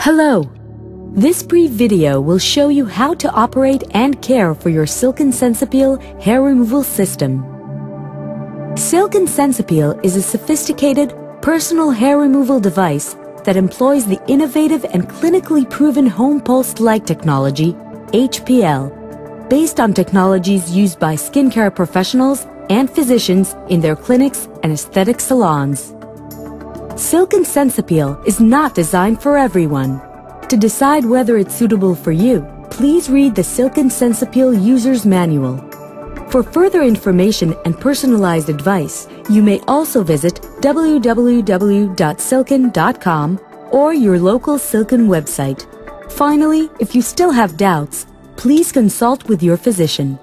Hello! This brief video will show you how to operate and care for your Silken SensEpil hair removal system. Silken SensEpil is a sophisticated, personal hair removal device that employs the innovative and clinically proven home pulsed light technology, HPL, based on technologies used by skincare professionals and physicians in their clinics and aesthetic salons. Silken SensEpil is not designed for everyone. To decide whether it's suitable for you, please read the Silken SensEpil User's Manual. For further information and personalized advice, you may also visit www.silken.com or your local Silken website. Finally, if you still have doubts, please consult with your physician.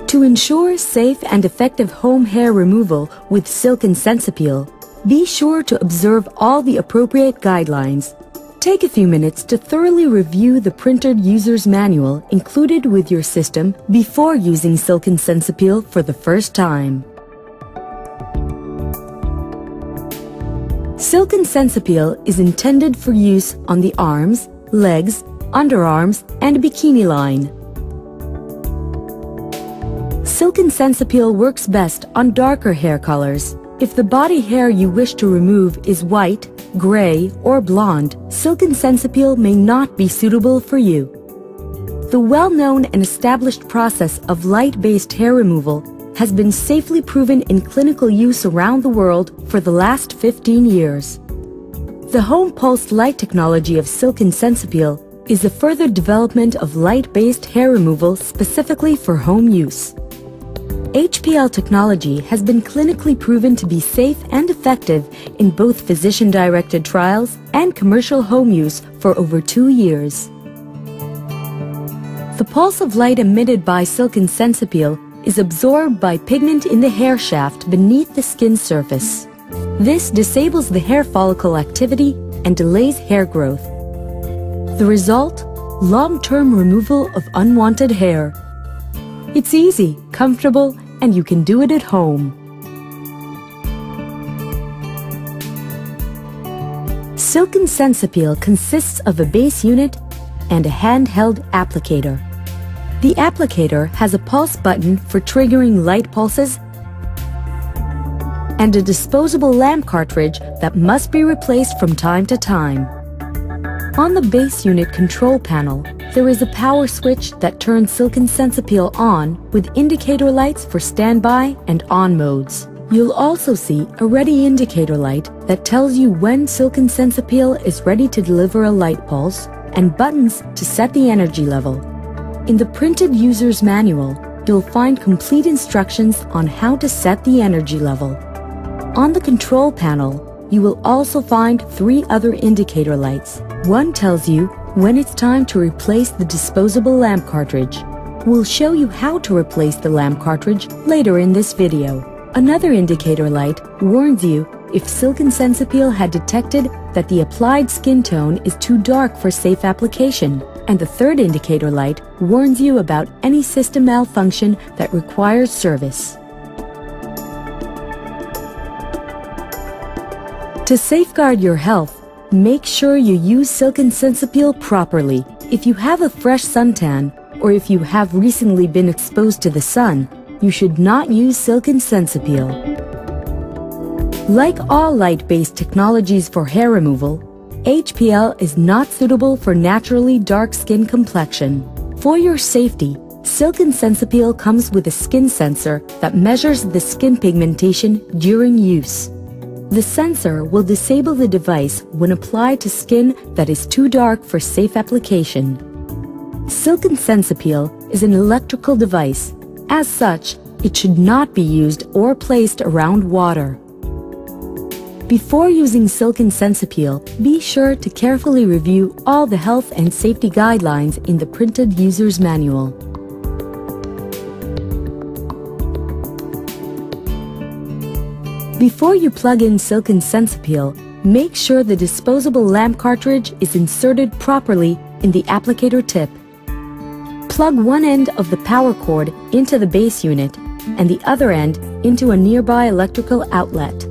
To ensure safe and effective home hair removal with Silken SensEpil, be sure to observe all the appropriate guidelines. Take a few minutes to thoroughly review the printed user's manual included with your system before using Silken SensEpil for the first time. Silken SensEpil is intended for use on the arms, legs, underarms, and bikini line. Silken SensEpil works best on darker hair colors. If the body hair you wish to remove is white, gray, or blonde, Silken SensEpil may not be suitable for you. The well-known and established process of light-based hair removal has been safely proven in clinical use around the world for the last 15 years. The home pulsed light technology of Silken SensEpil is a further development of light-based hair removal specifically for home use. HPL technology has been clinically proven to be safe and effective in both physician-directed trials and commercial home use for over 2 years. The pulse of light emitted by Silken SensEpil is absorbed by pigment in the hair shaft beneath the skin surface. This disables the hair follicle activity and delays hair growth. The result? Long-term removal of unwanted hair. It's easy, comfortable, and you can do it at home. Silken SensEpil consists of a base unit and a handheld applicator. The applicator has a pulse button for triggering light pulses and a disposable lamp cartridge that must be replaced from time to time. On the base unit control panel, there is a power switch that turns Silken SensEpil on with indicator lights for standby and on modes. You'll also see a ready indicator light that tells you when Silken SensEpil is ready to deliver a light pulse and buttons to set the energy level. In the printed user's manual, you'll find complete instructions on how to set the energy level. On the control panel, you will also find 3 other indicator lights. One tells you when it's time to replace the disposable lamp cartridge. We'll show you how to replace the lamp cartridge later in this video. Another indicator light warns you if Silken SensEpil had detected that the applied skin tone is too dark for safe application. And the third indicator light warns you about any system malfunction that requires service. To safeguard your health, make sure you use Silken SensEpil properly. If you have a fresh suntan, or if you have recently been exposed to the sun, you should not use Silken SensEpil. Like all light-based technologies for hair removal, HPL is not suitable for naturally dark skin complexion. For your safety, Silken SensEpil comes with a skin sensor that measures the skin pigmentation during use. The sensor will disable the device when applied to skin that is too dark for safe application. Silken SensEpil is an electrical device. As such, it should not be used or placed around water. Before using Silken SensEpil, be sure to carefully review all the health and safety guidelines in the printed user's manual. Before you plug in Silken SensEpil, make sure the disposable lamp cartridge is inserted properly in the applicator tip. Plug one end of the power cord into the base unit and the other end into a nearby electrical outlet.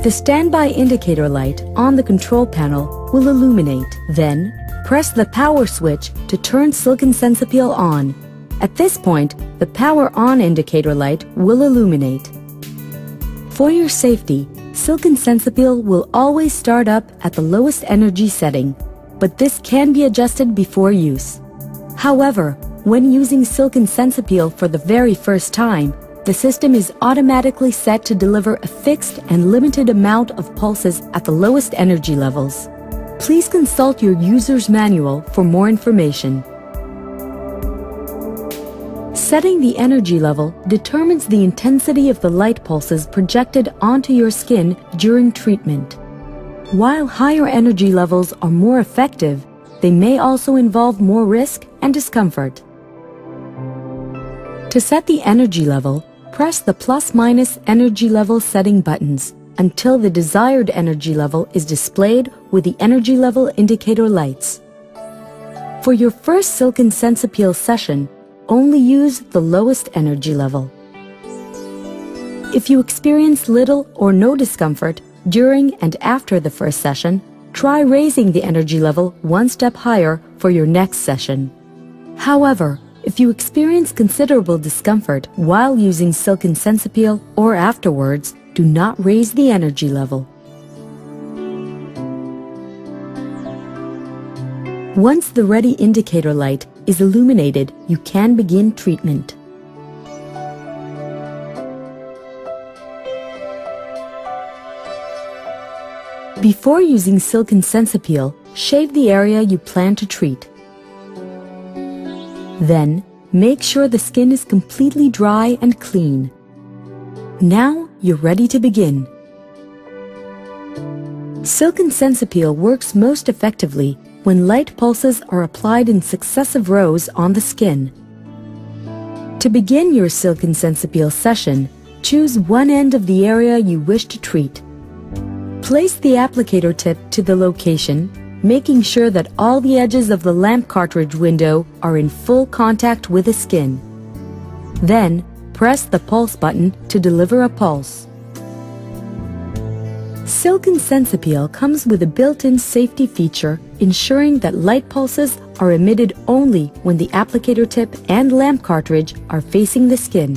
The standby indicator light on the control panel will illuminate. Then, press the power switch to turn Silicon SensEpil on. At this point, the power on indicator light will illuminate. For your safety, Silicon SensEpil will always start up at the lowest energy setting, but this can be adjusted before use. However, when using Silicon SensEpil for the very first time, the system is automatically set to deliver a fixed and limited amount of pulses at the lowest energy levels. Please consult your user's manual for more information. Setting the energy level determines the intensity of the light pulses projected onto your skin during treatment. While higher energy levels are more effective, they may also involve more risk and discomfort. To set the energy level, press the plus-minus energy level setting buttons until the desired energy level is displayed with the energy level indicator lights. For your first Silicon SensEpil session, only use the lowest energy level. If you experience little or no discomfort during and after the first session, try raising the energy level one step higher for your next session. However, if you experience considerable discomfort while using Silicon SensEpil or afterwards, do not raise the energy level. Once the ready indicator light is illuminated, you can begin treatment. Before using Silicon SensEpil, shave the area you plan to treat. Then, make sure the skin is completely dry and clean. Now, you're ready to begin. Silicon SensEpil works most effectively when light pulses are applied in successive rows on the skin. To begin your Silicon SensEpil session, choose one end of the area you wish to treat. Place the applicator tip to the location, making sure that all the edges of the lamp cartridge window are in full contact with the skin. Then, press the pulse button to deliver a pulse. Silicon SensEpil comes with a built-in safety feature ensuring that light pulses are emitted only when the applicator tip and lamp cartridge are facing the skin.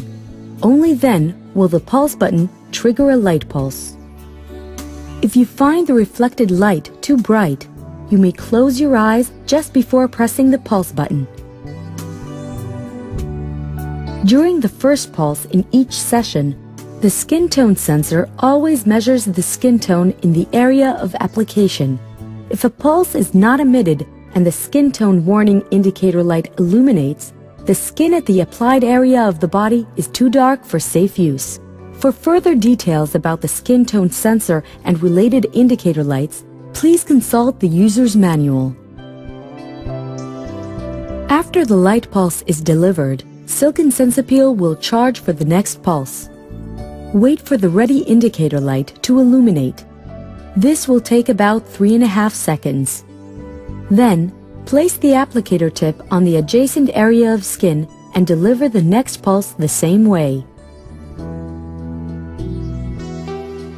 Only then will the pulse button trigger a light pulse. If you find the reflected light too bright, you may close your eyes just before pressing the pulse button. During the first pulse in each session, the skin tone sensor always measures the skin tone in the area of application. If a pulse is not emitted and the skin tone warning indicator light illuminates, the skin at the applied area of the body is too dark for safe use. For further details about the skin tone sensor and related indicator lights, please consult the user's manual. After the light pulse is delivered, Silicon SensEpil will charge for the next pulse. Wait for the ready indicator light to illuminate. This will take about 3.5 seconds. Then, place the applicator tip on the adjacent area of skin and deliver the next pulse the same way.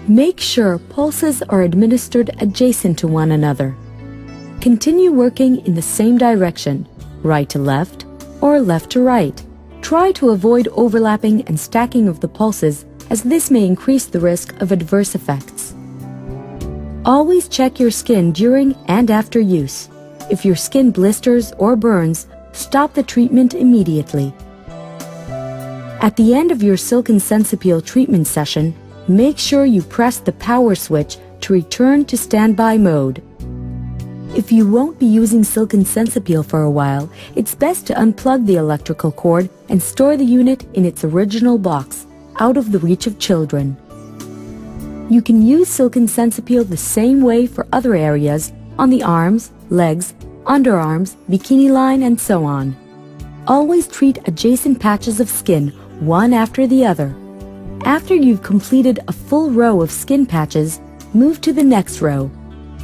Make sure pulses are administered adjacent to one another. Continue working in the same direction, right to left or left to right. Try to avoid overlapping and stacking of the pulses, as this may increase the risk of adverse effects. Always check your skin during and after use. If your skin blisters or burns, stop the treatment immediately. At the end of your Silicon SensEpil treatment session, make sure you press the power switch to return to standby mode. If you won't be using Silicon SensEpil for a while, it's best to unplug the electrical cord and store the unit in its original box, out of the reach of children. You can use Silicon SensEpil the same way for other areas on the arms, legs, underarms, bikini line, and so on. Always treat adjacent patches of skin one after the other. After you've completed a full row of skin patches, move to the next row.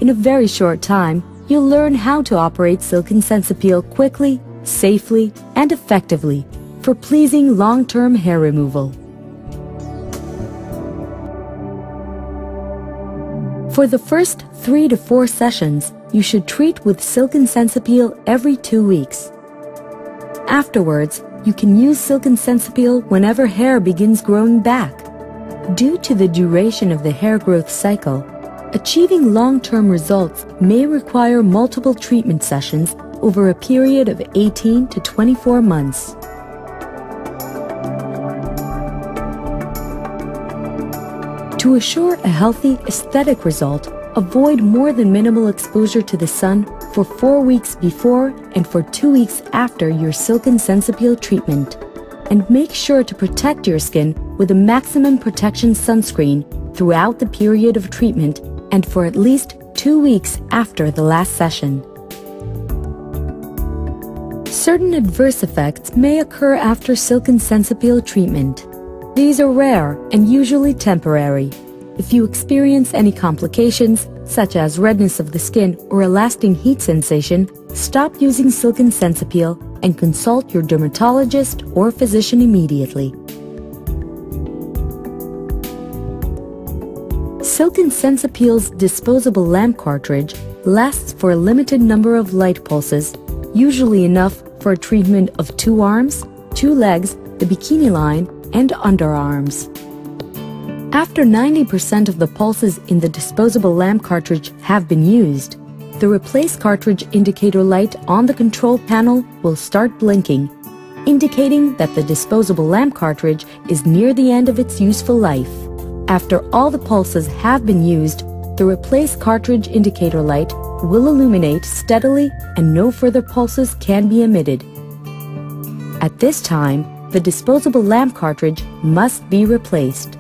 In a very short time, you'll learn how to operate Silicon SensEpil quickly, safely, and effectively for pleasing long-term hair removal. For the first 3 to 4 sessions, you should treat with Silk and SensEpil every 2 weeks. Afterwards, you can use Silk and SensEpil whenever hair begins growing back. Due to the duration of the hair growth cycle, achieving long-term results may require multiple treatment sessions over a period of 18 to 24 months. To assure a healthy aesthetic result, avoid more than minimal exposure to the sun for 4 weeks before and for 2 weeks after your Silk and SensEpil treatment. And make sure to protect your skin with a maximum protection sunscreen throughout the period of treatment and for at least 2 weeks after the last session. Certain adverse effects may occur after Silk and SensEpil treatment. These are rare and usually temporary. If you experience any complications, such as redness of the skin or a lasting heat sensation, stop using Silk and SensEpil and consult your dermatologist or physician immediately. Silk and SensEpil's disposable lamp cartridge lasts for a limited number of light pulses, usually enough for a treatment of 2 arms, 2 legs, the bikini line, and underarms. After 90% of the pulses in the disposable lamp cartridge have been used, the replace cartridge indicator light on the control panel will start blinking, indicating that the disposable lamp cartridge is near the end of its useful life. After all the pulses have been used, the replace cartridge indicator light will illuminate steadily and no further pulses can be emitted. At this time, the disposable lamp cartridge must be replaced.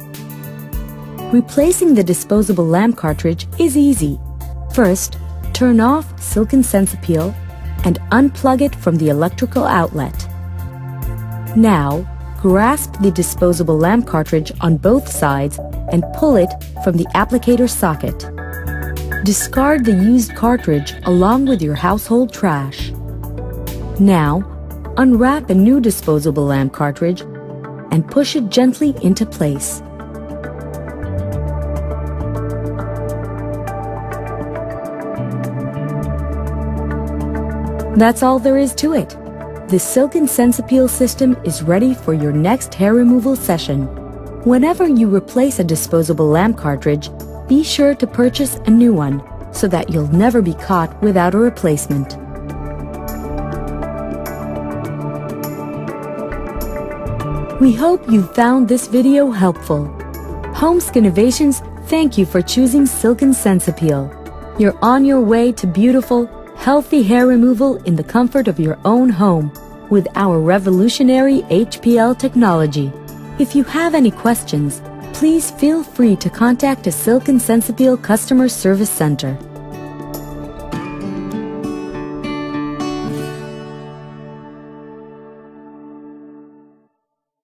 Replacing the disposable lamp cartridge is easy. First, turn off Silk and SensEpil and unplug it from the electrical outlet. Now, grasp the disposable lamp cartridge on both sides and pull it from the applicator socket. Discard the used cartridge along with your household trash. Now, unwrap a new disposable lamp cartridge and push it gently into place. That's all there is to it. The Silk and SensEpil system is ready for your next hair removal session. Whenever you replace a disposable lamp cartridge, be sure to purchase a new one so that you'll never be caught without a replacement. We hope you found this video helpful. Home Skinnovations, thank you for choosing Silk and SensEpil. You're on your way to beautiful, healthy hair removal in the comfort of your own home with our revolutionary HPL technology. If you have any questions, please feel free to contact a Silk and SensEpil customer service center.